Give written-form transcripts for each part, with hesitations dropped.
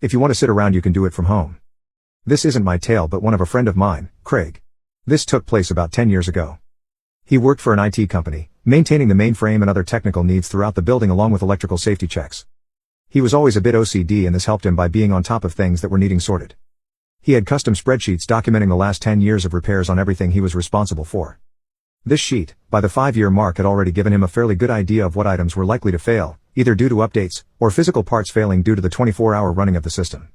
If you want to sit around you can do it from home. This isn't my tale but one of a friend of mine, Craig. This took place about 10 years ago. He worked for an IT company, maintaining the mainframe and other technical needs throughout the building along with electrical safety checks. He was always a bit OCD and this helped him by being on top of things that were needing sorted. He had custom spreadsheets documenting the last 10 years of repairs on everything he was responsible for. This sheet, by the 5-year mark, had already given him a fairly good idea of what items were likely to fail, either due to updates, or physical parts failing due to the 24-hour running of the system.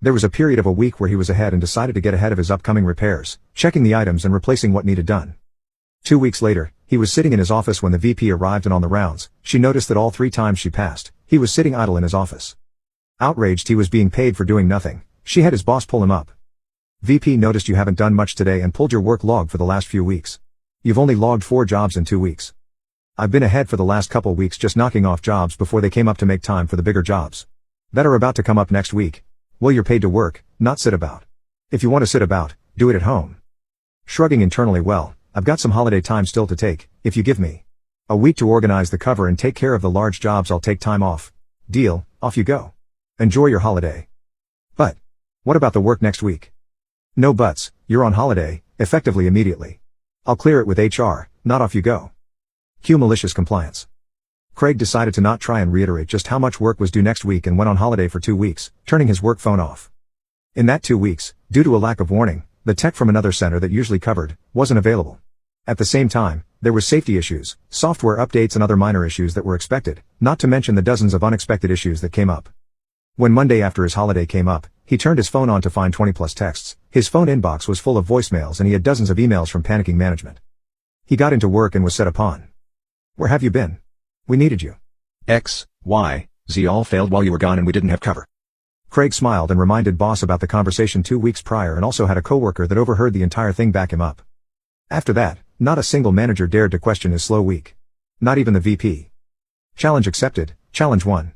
There was a period of a week where he was ahead and decided to get ahead of his upcoming repairs, checking the items and replacing what needed done. 2 weeks later, he was sitting in his office when the VP arrived and on the rounds, she noticed that all 3 times she passed, he was sitting idle in his office. Outraged he was being paid for doing nothing, she had his boss pull him up. VP noticed you haven't done much today and pulled your work log for the last few weeks. You've only logged 4 jobs in 2 weeks. I've been ahead for the last couple weeks just knocking off jobs before they came up to make time for the bigger jobs that are about to come up next week. Well, you're paid to work, not sit about. If you want to sit about, do it at home. Shrugging internally, well, I've got some holiday time still to take. If you give me a week to organize the cover and take care of the large jobs, I'll take time off. Deal, off you go. Enjoy your holiday. But what about the work next week? No buts, you're on holiday, effectively immediately. I'll clear it with HR, not off you go. Cue malicious compliance. Craig decided to not try and reiterate just how much work was due next week and went on holiday for 2 weeks, turning his work phone off. In that 2 weeks, due to a lack of warning, the tech from another center that usually covered wasn't available. At the same time, there were safety issues, software updates and other minor issues that were expected, not to mention the dozens of unexpected issues that came up. When Monday after his holiday came up, he turned his phone on to find 20+ texts. His phone inbox was full of voicemails and he had dozens of emails from panicking management. He got into work and was set upon. Where have you been? We needed you. X, Y, Z all failed while you were gone and we didn't have cover. Craig smiled and reminded boss about the conversation 2 weeks prior and also had a coworker that overheard the entire thing back him up. After that, not a single manager dared to question his slow week. Not even the VP. Challenge accepted. Challenge 1.